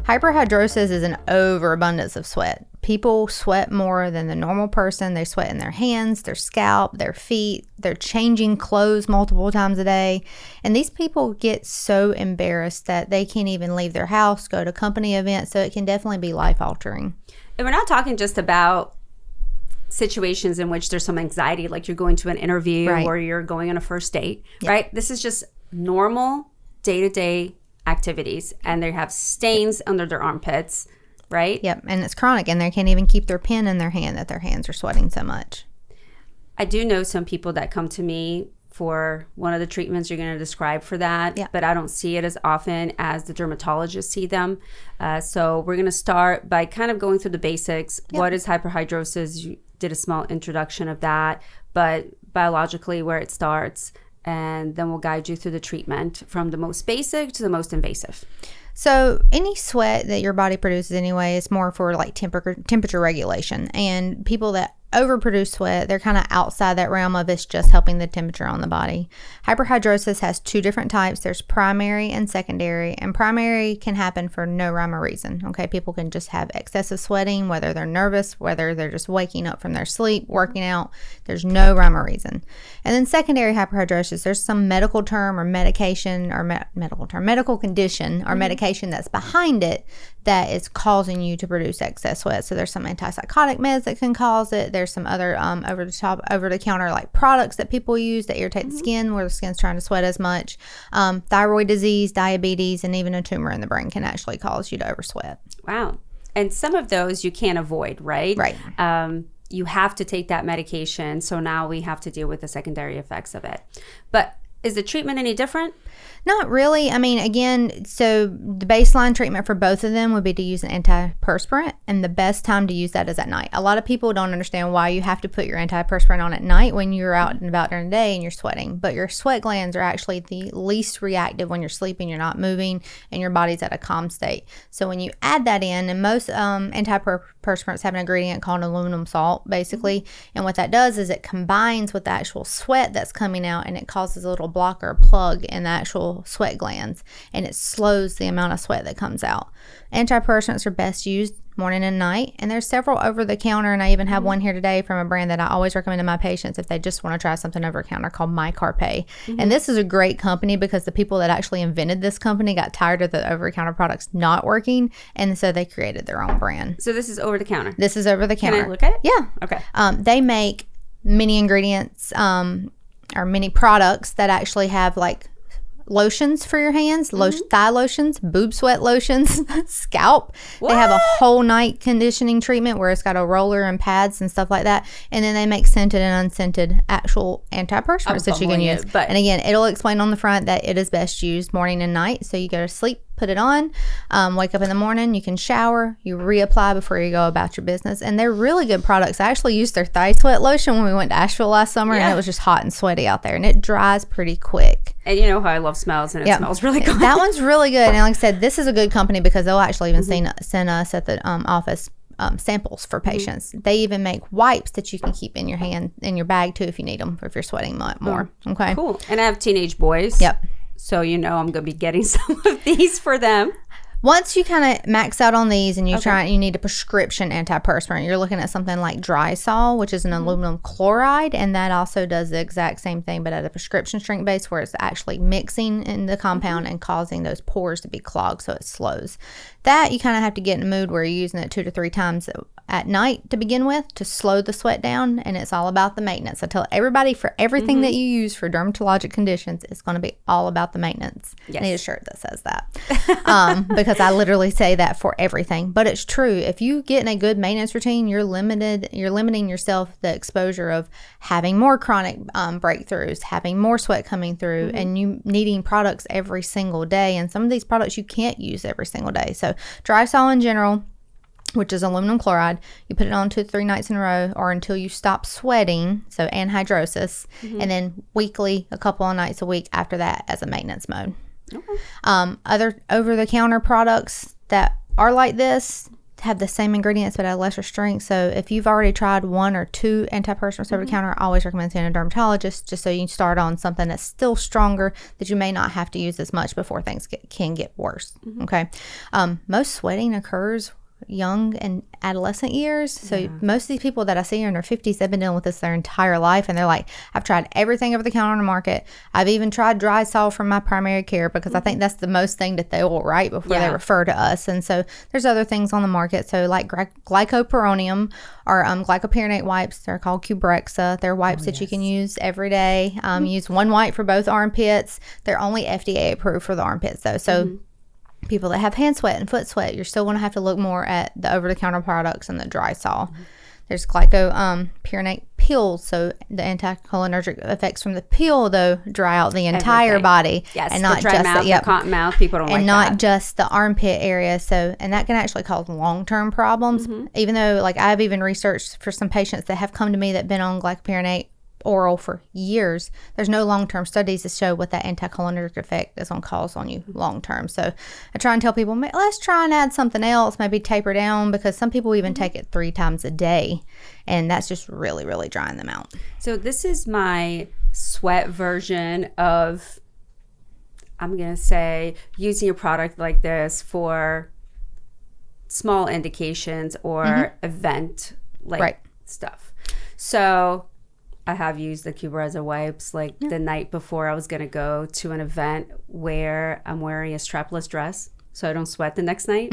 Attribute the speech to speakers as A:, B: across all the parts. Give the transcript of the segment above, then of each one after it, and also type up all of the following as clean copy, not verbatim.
A: Hyperhidrosis is an overabundance of sweat. People sweat more than the normal person. They sweat in their hands, their scalp, their feet. They're changing clothes multiple times a day. And these people get so embarrassed that they can't even leave their house, go to company events. So it can definitely be life-altering.
B: And we're not talking just about situations in which there's some anxiety, like you're going to an interview or you're going on a first date, right? This is just normal day-to-day activities, and they have stains under their armpits, right?
A: Yep, and it's chronic, and they can't even keep their pen in their hand that their hands are sweating so much.
B: I do know some people that come to me for one of the treatments you're going to describe for that, but I don't see it as often as the dermatologists see them. So we're going to start by kind of going through the basics. What is hyperhidrosis? You did a small introduction of that, but biologically where it starts, and then we'll guide you through the treatment from the most basic to the most invasive.
A: So any sweat that your body produces anyway is more for like temperature regulation. And people that overproduce sweat, they're kind of outside that realm of it's just helping the temperature on the body. Hyperhidrosis has two different types. There's primary and secondary. And primary can happen for no rhyme or reason. Okay, people can just have excessive sweating, whether they're nervous, whether they're just waking up from their sleep, working out. There's no rhyme or reason. And then secondary hyperhidrosis, there's some medical term or medication or medical condition or medication that's behind it that is causing you to produce excess sweat. So there's some antipsychotic meds that can cause it. There's some other over-the-counter like products that people use that irritate the skin where the skin's trying to sweat as much. Thyroid disease, diabetes, and even a tumor in the brain can actually cause you to oversweat.
B: Wow. And some of those you can't avoid, right?
A: Right.
B: You have to take that medication. So now we have to deal with the secondary effects of it. But is the treatment any different?
A: Not really. I mean, again, so the baseline treatment for both of them would be to use an antiperspirant, and the best time to use that is at night. A lot of people don't understand why you have to put your antiperspirant on at night when you're out and about during the day and you're sweating. But your sweat glands are actually the least reactive when you're sleeping, you're not moving, and your body's at a calm state. So when you add that in, and most antiperspirants have an ingredient called aluminum salt, basically, and what that does is it combines with the actual sweat that's coming out, and it causes a little blocker plug in the actual sweat glands, and it slows the amount of sweat that comes out. Antiperspirants are best used morning and night, and there's several over the counter, and I even have one here today from a brand that I always recommend to my patients if they just want to try something over the counter called MyCarpe. And this is a great company because the people that actually invented this company got tired of the over the counter products not working, and so they created their own brand.
B: So this is over the counter?
A: This is over the counter.
B: Can I look at it?
A: Yeah.
B: Okay.
A: They make many ingredients or many products that actually have like lotions for your hands, thigh lotions, boob sweat lotions, scalp. What? They have a whole night conditioning treatment where it's got a roller and pads and stuff like that. And then they make scented and unscented actual antiperspirants that you can use. And again, it'll explain on the front that it is best used morning and night. So you go to sleep, put it on, wake up in the morning, you can shower, you reapply before you go about your business. And they're really good products. I actually used their thigh sweat lotion when we went to Asheville last summer, and it was just hot and sweaty out there, and it dries pretty quick.
B: And you know how I love smells, and it smells really good.
A: That one's really good. And like I said, this is a good company because they'll actually even send us at the office samples for patients. They even make wipes that you can keep in your hand, in your bag too, if you need them, if you're sweating more. Okay.
B: Cool. And I have teenage boys.
A: Yep.
B: So you know I'm going to be getting some of these for them.
A: Once you kind of max out on these and you need a prescription antiperspirant, you're looking at something like Drysol, which is an aluminum chloride, and that also does the exact same thing, but at a prescription strength base where it's actually mixing in the compound and causing those pores to be clogged, so it slows. That you kind of have to get in a mood where you're using it 2 to 3 times at night to begin with to slow the sweat down, and it's all about the maintenance. I tell everybody for everything that you use for dermatologic conditions, it's going to be all about the maintenance. Yes. I need a shirt that says that because I literally say that for everything, but it's true. If you get in a good maintenance routine, you're limiting yourself the exposure of having more chronic breakthroughs, having more sweat coming through, and you needing products every single day. And some of these products you can't use every single day. So Drysol in general, which is aluminum chloride, you put it on 2 to 3 nights in a row or until you stop sweating, so anhydrosis, and then weekly, a couple of nights a week after that as a maintenance mode. Other over-the-counter products that are like this, have the same ingredients but at a lesser strength. So if you've already tried 1 or 2 antiperspirants over the counter, I always recommend seeing a dermatologist just so you can start on something that's still stronger that you may not have to use as much before things can get worse. Okay. Most sweating occurs young and adolescent years. So most of these people that I see are in their 50s, they've been dealing with this their entire life, and they're like, I've tried everything over the counter on the market. I've even tried dry sol from my primary care, because I think that's the most thing that they will write before they refer to us. And so there's other things on the market. So like glycopyrronium or glycopyranate wipes. They're called Qbrexza. They're wipes that you can use every day. Use one wipe for both armpits. They're only FDA approved for the armpits though. So people that have hand sweat and foot sweat, you're still going to have to look more at the over-the-counter products and the dry sol. There's glycopyranate pills, so the anticholinergic effects from the pill, though, dry out the entire body.
B: Yes,
A: and not
B: the dry
A: just
B: mouth, the cotton mouth, people don't like that.
A: And not just the armpit area. So, and that can actually cause long-term problems. Even though, like, I've even researched for some patients that have come to me that have been on glycopyranate oral for years, there's no long-term studies to show what that anticholinergic effect is going to cause on you long-term. So I try and tell people, let's try and add something else, maybe taper down, because some people even take it 3 times a day, and that's just really, really drying them out.
B: So this is my sweat version of, I'm going to say, using a product like this for small indications or event stuff. So I have used the Qbrexza wipes the night before I was going to go to an event where I'm wearing a strapless dress so I don't sweat the next night.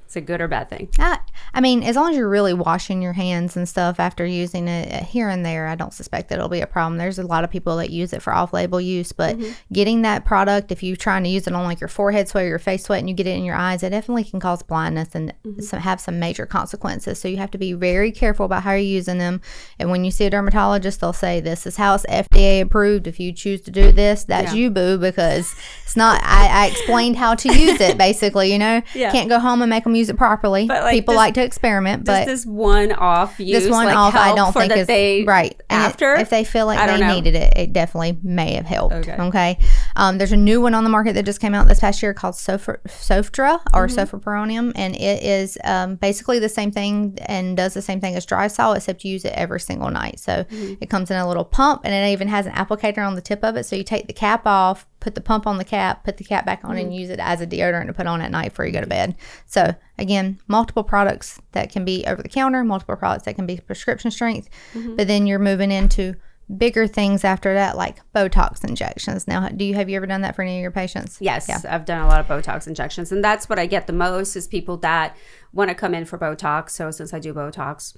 B: It's a good or bad thing?
A: I mean, as long as you're really washing your hands and stuff after using it here and there, I don't suspect that it'll be a problem. There's a lot of people that use it for off-label use, but getting that product, if you're trying to use it on like your forehead sweat or your face sweat and you get it in your eyes, it definitely can cause blindness and have some major consequences. So you have to be very careful about how you're using them. And when you see a dermatologist, they'll say, this is how it's FDA approved. If you choose to do this, that's you, boo, because it's not, I explained how to use it, basically, you know? Can't go home and make them use it properly. But people like to experiment, but
B: this one-off use,
A: I don't think is right.
B: After,
A: if they feel like they needed it, it definitely may have helped. Okay. There's a new one on the market that just came out this past year called Sofdra or Sofdra, and it is basically the same thing and does the same thing as dry sol, except you use it every single night. So it comes in a little pump, and it even has an applicator on the tip of it. So you take the cap off, put the pump on the cap, put the cap back on, and use it as a deodorant to put on at night before you go to bed. So again, multiple products that can be over the counter, multiple products that can be prescription strength, but then you're moving into bigger things after that, like Botox injections. Now, have you ever done that for any of your patients?
B: Yes, I've done a lot of Botox injections, and that's what I get the most is people that want to come in for Botox. So since I do Botox,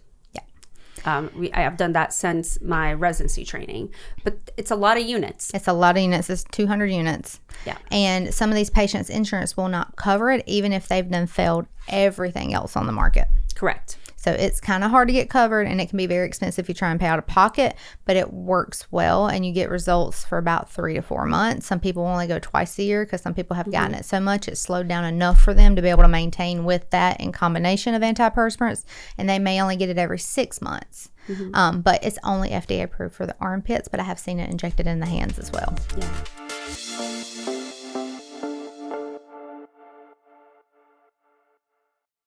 B: I have done that since my residency training, but it's a lot of units.
A: It's 200 units. Yeah. And some of these patients' insurance will not cover it, even if they've done failed everything else on the market.
B: Correct.
A: So it's kind of hard to get covered, and it can be very expensive if you try and pay out of pocket, but it works well, and you get results for about 3 to 4 months. Some people only go twice a year because some people have gotten it so much it's slowed down enough for them to be able to maintain with that in combination of antiperspirants, and they may only get it every 6 months. But it's only FDA approved for the armpits, but I have seen it injected in the hands as well.
B: Yeah.